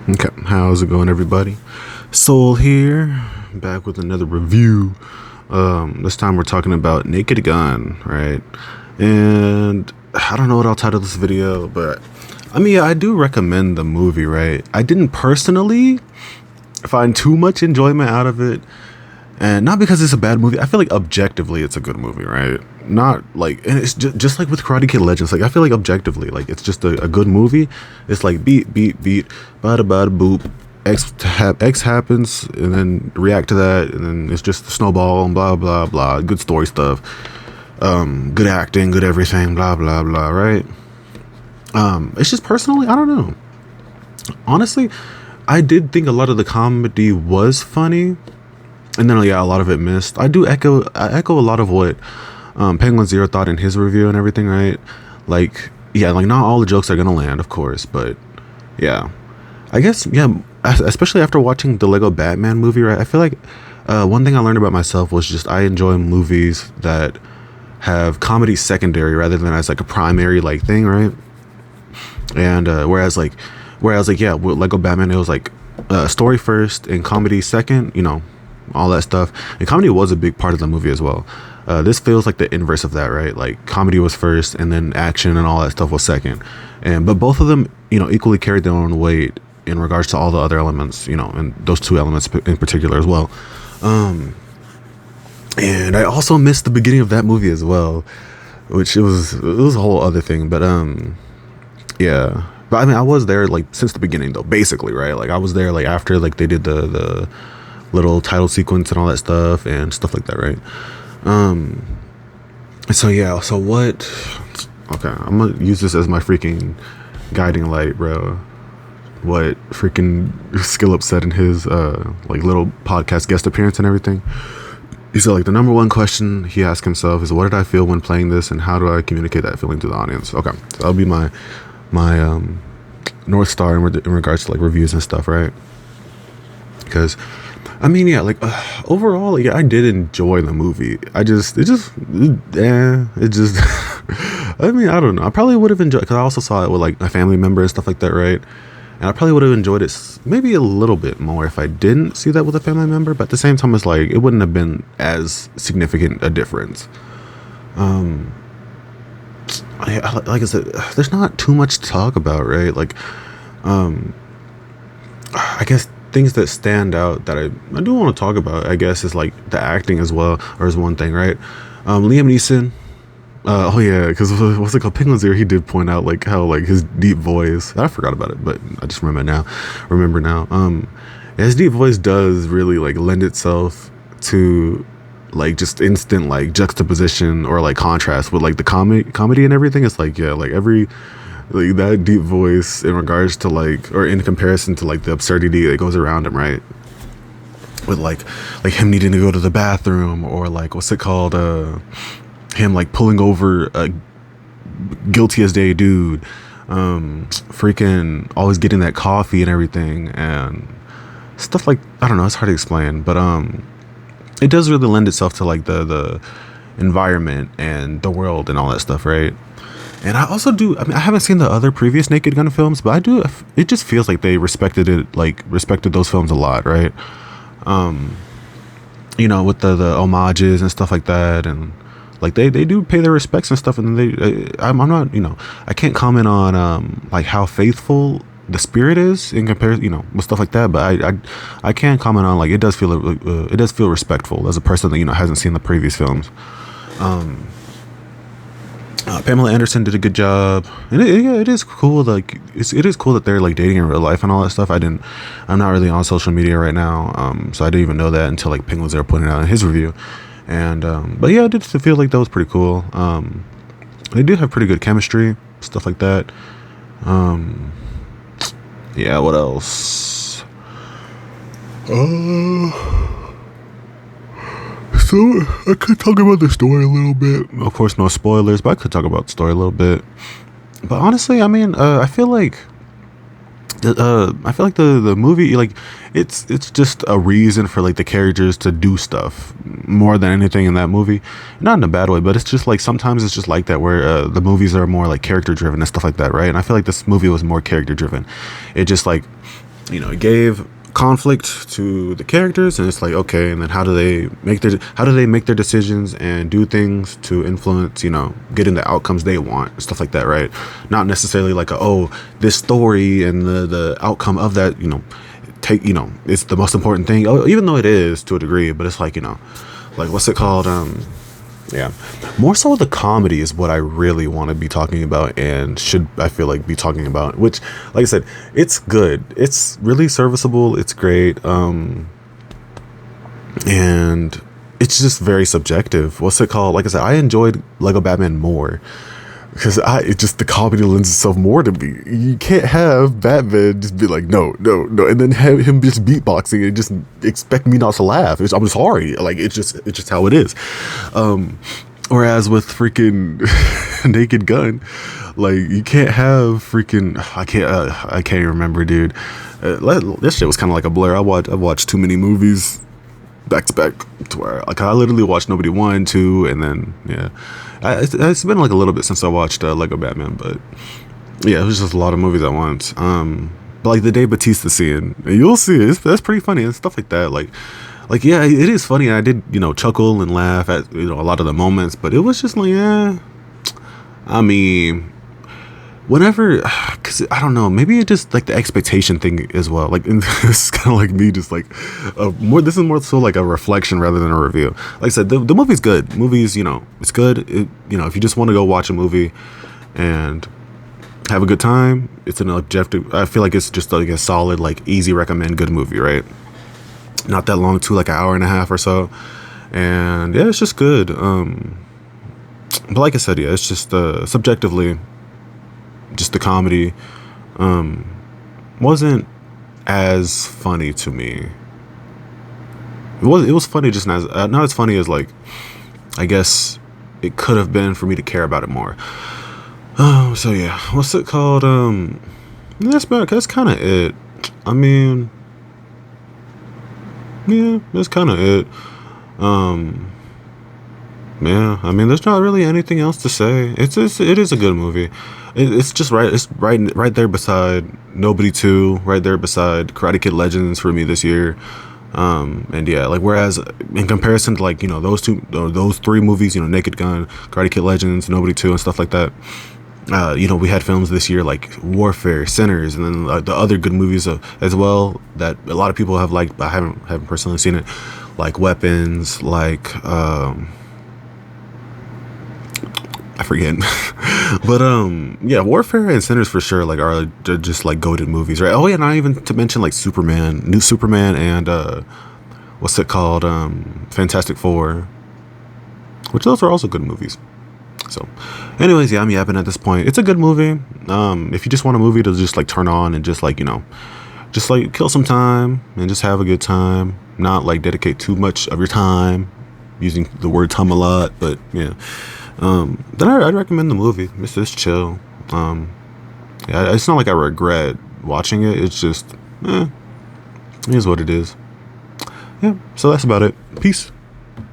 Okay, how's it going, everybody? Soul here, back with another review. This time we're talking about Naked Gun, right? And I don't know what I'll title this video, but I mean, yeah, I do recommend the movie, right? I didn't personally find too much enjoyment out of it, and not because it's a bad movie. I feel like objectively it's a good movie, right? Not like, and it's just like with Karate Kid Legends. Like I feel like objectively, like it's just a good movie. It's like beat, bada bada boop. X happens, and then react to that, and then it's just a snowball and blah blah blah. Good story stuff, good acting, good everything, blah blah blah. Right? It's just personally, I don't know. Honestly, I did think a lot of the comedy was funny, and then yeah, a lot of it missed. I echo a lot of what Penguin Zero thought in his review and everything, right? Like, yeah, like not all the jokes are gonna land, of course, but yeah, I guess yeah. Especially after watching the Lego Batman movie, right? I feel like one thing I learned about myself was just I enjoy movies that have comedy secondary rather than as like a primary like thing, right? And whereas like yeah, with Lego Batman, it was like story first and comedy second, you know, all that stuff. And comedy was a big part of the movie as well. This feels like the inverse of that, right? Like comedy was first, and then action and all that stuff was second. And but both of them, you know, equally carried their own weight in regards to all the other elements, you know, and those two elements in particular as well. And I also missed the beginning of that movie as well, which it was a whole other thing. But yeah. But I mean, I was there like since the beginning though, basically, right? Like I was there like after like they did the little title sequence and all that stuff and stuff like that, right? So yeah, so what? Okay, I'm gonna use this as my freaking guiding light, bro. What freaking Skillup said in his like little podcast guest appearance and everything. He said like the number one question he asked himself is, what did I feel when playing this, and how do I communicate that feeling to the audience? Okay, so that'll be my North Star in regards to like reviews and stuff, right? Because I mean, yeah, like overall, like, yeah, I did enjoy the movie. I just I mean, I don't know. I probably would have enjoyed, because I also saw it with like my family member and stuff like that, right? And I probably would have enjoyed it maybe a little bit more if I didn't see that with a family member. But at the same time, it's like it wouldn't have been as significant a difference. Like I said, there's not too much to talk about, right? Like, I guess things that stand out that I do want to talk about, I guess, is like the acting as well, or is one thing, right? Liam Neeson. Oh yeah, because what's it called? Penguin Zero. He did point out like how like his deep voice. I forgot about it, but I just remember now. His deep voice does really like lend itself to like just instant like juxtaposition or like contrast with like the comedy and everything. It's like yeah, like every like that deep voice in regards to like, or in comparison to like the absurdity that goes around him, right? With like him needing to go to the bathroom, or like what's it called? Him like pulling over a guilty as day dude, freaking always getting that coffee and everything and stuff like, I don't know, it's hard to explain, but it does really lend itself to like the environment and the world and all that stuff, right? And I also do, I mean, I haven't seen the other previous Naked Gun films, but I do, it just feels like they respected those films a lot, right? You know, with the homages and stuff like that, and like they do pay their respects and stuff, and I'm not, you know, I can't comment on like how faithful the spirit is in comparison, you know, with stuff like that, but I can comment on like it does feel respectful as a person that, you know, hasn't seen the previous films. Pamela Anderson did a good job, and it is cool. Like it is cool that they're like dating in real life and all that stuff. I'm not really on social media right now, so I didn't even know that until like Penguins Zero pointed out in his review. And but yeah, I did feel like that was pretty cool. They do have pretty good chemistry, stuff like that. Yeah, what else? So I could talk about the story a little bit. Of course, no spoilers, but I could talk about the story a little bit. But honestly, I mean, I feel like the movie, like it's just a reason for like the characters to do stuff more than anything in that movie. Not in a bad way, but it's just like sometimes it's just like that, where the movies are more like character driven and stuff like that, right? And I feel like this movie was more character driven. It just like it gave conflict to the characters, and it's like, okay, and then how do they make their decisions and do things to influence, getting the outcomes they want and stuff like that, right? Not necessarily like this story and the outcome of that, it's the most important thing, even though it is to a degree, but it's like, like, what's it called, yeah, more so the comedy is what I really want to be talking about, and should, I feel like, be talking about, which, like I said, it's good, it's really serviceable, it's great, and it's just very subjective. What's it called? Like I said, I enjoyed Lego Batman more because it just, the comedy lends itself more to me. You can't have Batman just be like, no, no, no, and then have him just beatboxing and just expect me not to laugh. I'm sorry, like, it's just how it is. Whereas with freaking Naked Gun, like, you can't have freaking, I can't even remember, dude. This shit was kind of like a blur. I've watched too many movies back to back to where, like, I literally watched Nobody 1, 2, and then, yeah. It's been like a little bit since I watched Lego Batman, but yeah, it was just a lot of movies at once. But like the Dave Bautista scene, you'll see it. That's pretty funny and stuff like that. Like yeah, it is funny. I did, chuckle and laugh at, a lot of the moments, but it was just like, yeah. I mean, whenever, because I don't know, maybe it just like the expectation thing as well. Like, it's kind of like me, just like this is more so like a reflection rather than a review. Like I said, the movie's good. Movies, it's good. If you just want to go watch a movie and have a good time, it's an objective. I feel like it's just like a solid, like, easy recommend good movie, right? Not that long too, like an hour and a half or so, and yeah, it's just good. But like I said, yeah, it's just subjectively, just the comedy wasn't as funny to me. It was funny, just not as funny as, like, I guess it could have been for me to care about it more. So yeah, what's it called? That's kind of it. I mean, yeah, that's kind of it. Yeah, I mean, there's not really anything else to say. It is a good movie. It's just right. It's right there beside Nobody 2, right there beside Karate Kid Legends for me this year. And yeah, like, whereas in comparison to, like, those three movies, Naked Gun, Karate Kid Legends, Nobody 2, and stuff like that. We had films this year like Warfare, Sinners, and then the other good movies as well that a lot of people have liked, but I haven't personally seen it, like Weapons, like I forget, but yeah, Warfare and Sinners for sure, like, are just like goated movies, right? Oh yeah, not even to mention like New Superman, and what's it called, Fantastic Four, which those are also good movies. So anyways, yeah, I'm yapping at this point. It's a good movie. If you just want a movie to just like turn on and just like, just like kill some time and just have a good time, not like dedicate too much of your time, using the word time a lot, but yeah, then I'd recommend the movie. It's just chill. Yeah, it's not like I regret watching it. It's just, it is what it is. Yeah, so that's about it. Peace.